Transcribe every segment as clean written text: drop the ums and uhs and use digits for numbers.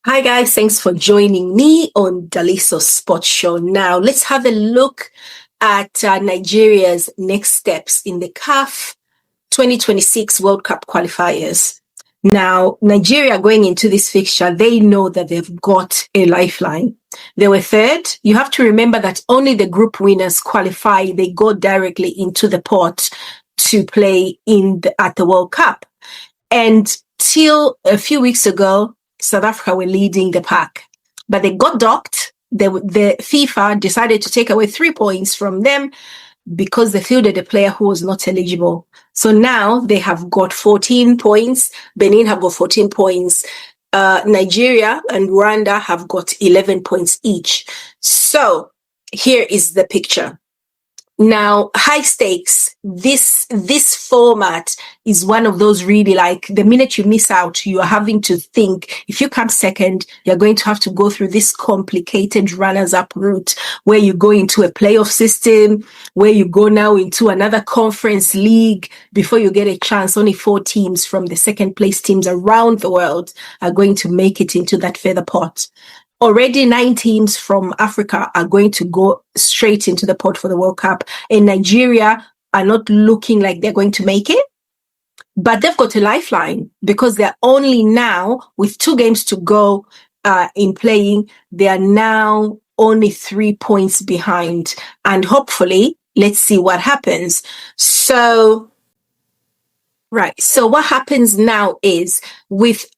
Hi guys, thanks for joining me on Daliso Sports Show. Now let's have a look at Nigeria's next steps in the CAF 2026 World Cup qualifiers. Now, Nigeria going into this fixture, they know that they've got a lifeline. They were third. You have to remember that only the group winners qualify. They go directly into the pot to play at the World Cup. And till a few weeks ago, South Africa were leading the pack, but they got docked. The FIFA decided to take away 3 points from them because they fielded a player who was not eligible. So now they have got 14 points. Benin have got 14 points. Nigeria and Rwanda have got 11 points each. So here is the picture. Now, high stakes, this format is one of those really like the minute you miss out, you are having to think if you come second, you're going to have to go through this complicated runners-up route where you go into a playoff system, where you go now into another conference league before you get a chance. Only 4 teams from the second place teams around the world are going to make it into that feather pot. Already 9 teams from Africa are going to go straight into the pot for the World Cup, and Nigeria are not looking like they're going to make it, but they've got a lifeline because they're only now with 2 games to go in playing. They are now only 3 points behind, and hopefully, let's see what happens. So what happens now is with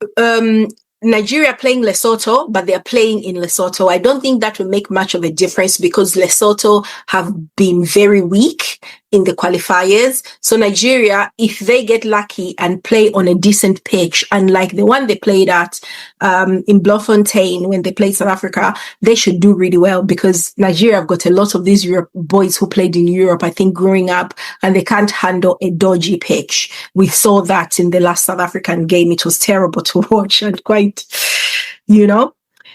Nigeria playing Lesotho, but they're playing in Lesotho. I don't think that will make much of a difference because Lesotho have been very weak in the qualifiers. So Nigeria, if they get lucky and play on a decent pitch, unlike the one they played at in Bloemfontein when they played South Africa, they should do really well because Nigeria have got a lot of these boys who played in Europe, I think, growing up, and they can't handle a dodgy pitch. We saw that in the last South African game. It was terrible to watch and quite,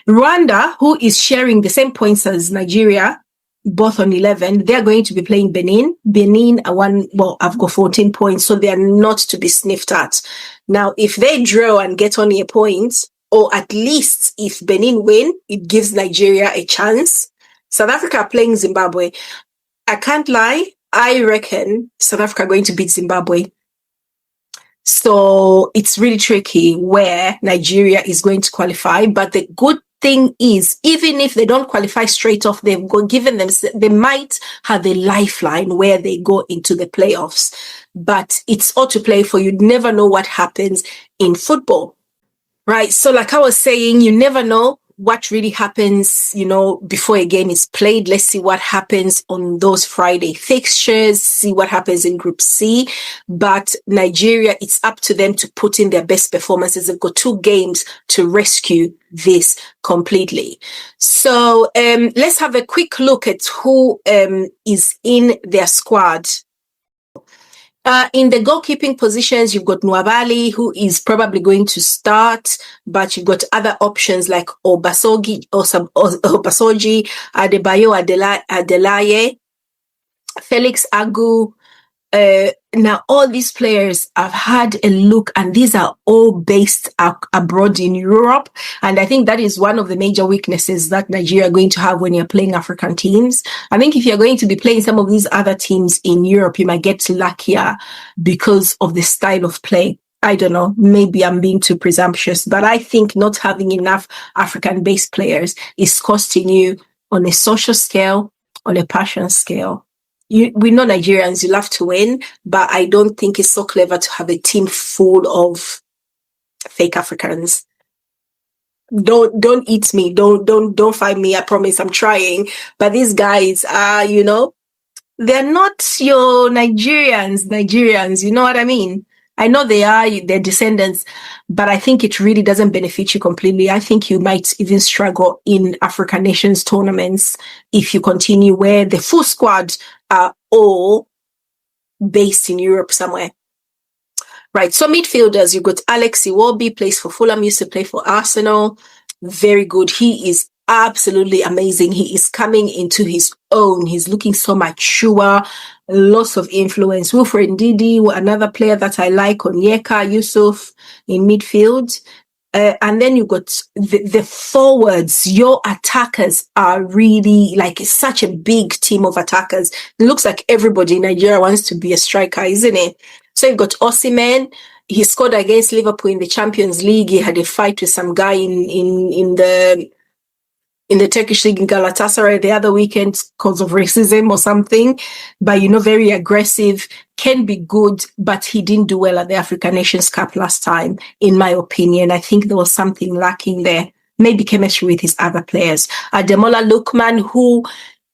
Rwanda, who is sharing the same points as Nigeria, both on 11, they're going to be playing Benin. Benin I've got 14 points, so they are not to be sniffed at. Now, if they draw and get only a point, or at least if Benin win, it gives Nigeria a chance. South Africa are playing Zimbabwe. I can't lie, I reckon South Africa are going to beat Zimbabwe. So it's really tricky where Nigeria is going to qualify, but the good thing is, even if they don't qualify straight off, they might have a lifeline where they go into the playoffs. But it's all to play for. You never know what happens in football, right? So like I was saying, you never know what really happens, before a game is played. Let's see what happens on those Friday fixtures, see what happens in Group C. But Nigeria, it's up to them to put in their best performances. They've got 2 games to rescue this completely. So let's have a quick look at who is in their squad. In the goalkeeping positions, you've got Nwabali, who is probably going to start, but you've got other options like Obasogi, Adebayo Adelaye, Felix Agu. Now, all these players have had a look, and these are all based abroad in Europe. And I think that is one of the major weaknesses that Nigeria are going to have when you're playing African teams. I think if you're going to be playing some of these other teams in Europe, you might get luckier because of the style of play. I don't know, maybe I'm being too presumptuous, but I think not having enough African-based players is costing you on a social scale, on a passion scale. We know Nigerians, you love to win, but I don't think it's so clever to have a team full of fake Africans. Don't eat me. Don't find me. I promise I'm trying. But these guys are, they're not your Nigerians. You know what I mean? I know they're descendants, but I think it really doesn't benefit you completely. I think you might even struggle in African Nations tournaments if you continue where the full squad are all based in Europe somewhere. Right, so midfielders, you've got Alex Iwobi, plays for Fulham, used to play for Arsenal. Very good. He is absolutely amazing. He is coming into his own. He's looking so mature, lots of influence. Wilfred Ndidi, another player that I like, Onyeka Yusuf in midfield. And then you got the forwards. Your attackers are really like such a big team of attackers. It looks like everybody in Nigeria wants to be a striker, isn't it? So you've got Osimhen. He scored against Liverpool in the Champions League. He had a fight with some guy in the Turkish league in Galatasaray the other weekend because of racism or something. But, very aggressive, can be good, but he didn't do well at the African Nations Cup last time, in my opinion. I think there was something lacking there. Maybe chemistry with his other players. Ademola Lookman, who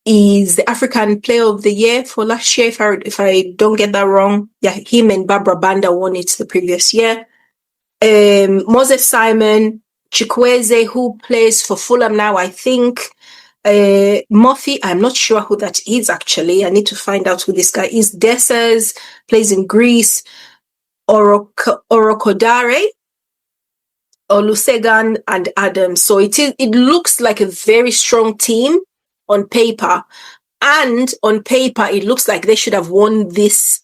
is the African Player of the Year for last year, if I don't get that wrong. Yeah, him and Barbara Banda won it the previous year. Moses Simon, Chukwueze, who plays for Fulham now, I think. Murphy, I'm not sure who that is actually. I need to find out who this guy is. Dessers, plays in Greece. Orokodare, Olusegun, and Adams. So it looks like a very strong team on paper. And on paper, it looks like they should have won this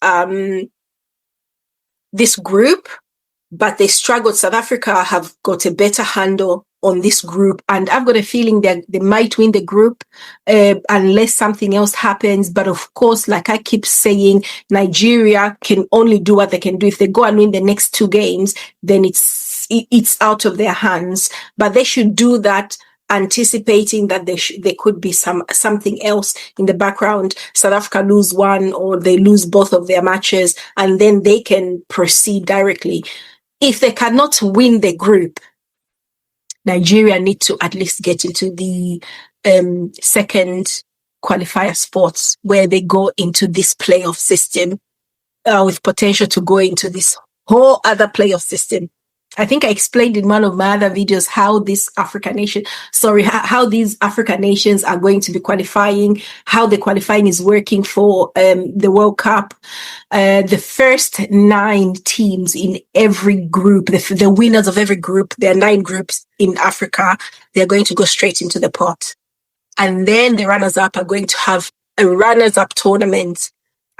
group, but they struggled. South Africa have got a better handle on this group, and I've got a feeling that they might win the group unless something else happens. But of course, like I keep saying, Nigeria can only do what they can do. If they go and win the next 2 games, then it's out of their hands. But they should do that anticipating that there could be something else in the background. South Africa lose one or they lose both of their matches, and then they can proceed directly. If they cannot win the group, Nigeria need to at least get into the second qualifier spots where they go into this playoff system with potential to go into this whole other playoff system. I think I explained in one of my other videos how these African nations are going to be qualifying, how the qualifying is working for the World Cup. The first 9 teams in every group, the winners of every group, there are 9 groups in Africa, they're going to go straight into the pot. And then the runners-up are going to have a runners-up tournament.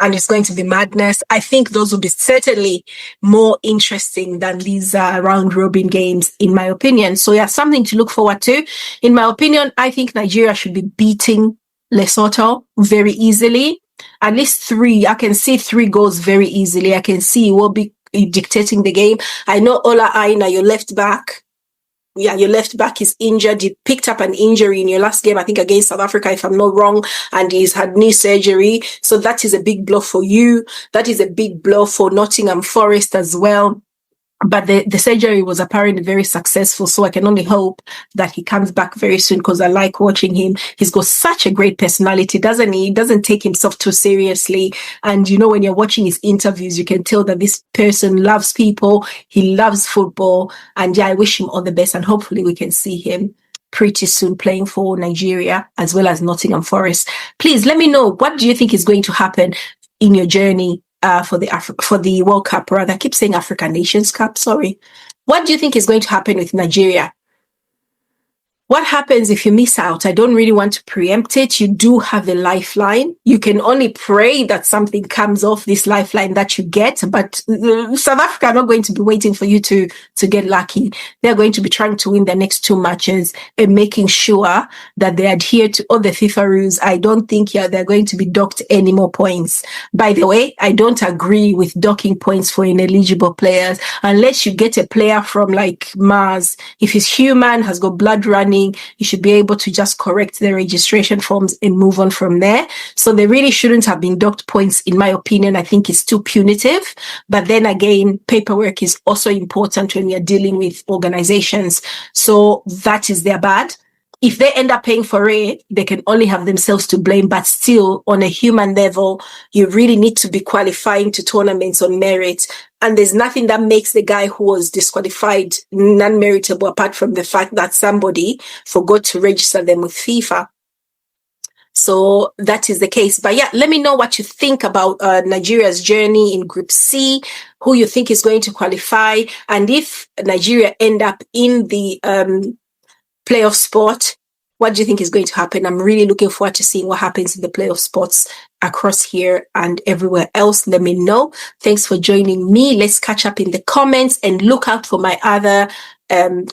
And it's going to be madness. I think those will be certainly more interesting than these round robin games, in my opinion. So yeah, something to look forward to. In my opinion, I think Nigeria should be beating Lesotho very easily. At least 3. I can see 3 goals very easily. I can see you will be dictating the game. I know Ola Aina, your left back. Yeah, your left back is injured. You picked up an injury in your last game, I think against South Africa, if I'm not wrong, and he's had knee surgery. So that is a big blow for you. That is a big blow for Nottingham Forest as well. But the surgery was apparently very successful. So I can only hope that he comes back very soon, because I like watching him. He's got such a great personality, doesn't he? He doesn't take himself too seriously. And when you're watching his interviews, you can tell that this person loves people. He loves football. And yeah, I wish him all the best. And hopefully we can see him pretty soon playing for Nigeria as well as Nottingham Forest. Please let me know, what do you think is going to happen in your journey for the World Cup, rather. I keep saying African Nations Cup, sorry. What do you think is going to happen with Nigeria? What happens if you miss out? I don't really want to preempt it. You do have a lifeline. You can only pray that something comes off this lifeline that you get, but South Africa are not going to be waiting for you to get lucky. They're going to be trying to win their next 2 matches and making sure that they adhere to all the FIFA rules. I don't think they're going to be docked any more points. By the way, I don't agree with docking points for ineligible players unless you get a player from like Mars. If he's human, has got blood running, you should be able to just correct the registration forms and move on from there. So they really shouldn't have been docked points, in my opinion. I think it's too punitive. But then again, paperwork is also important when you're dealing with organizations. So that is their bad. If they end up paying for it, they can only have themselves to blame. But still, on a human level, you really need to be qualifying to tournaments on merit. And there's nothing that makes the guy who was disqualified non-meritable apart from the fact that somebody forgot to register them with FIFA. So that is the case. But yeah, let me know what you think about Nigeria's journey in Group C, who you think is going to qualify. And if Nigeria end up in the playoff spot, what do you think is going to happen? I'm really looking forward to seeing what happens in the playoff spots across here and everywhere else. Let me know. Thanks for joining me. Let's catch up in the comments and look out for my other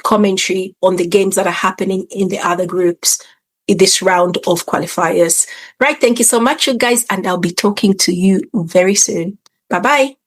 commentary on the games that are happening in the other groups in this round of qualifiers. Right. Thank you so much, you guys. And I'll be talking to you very soon. Bye-bye.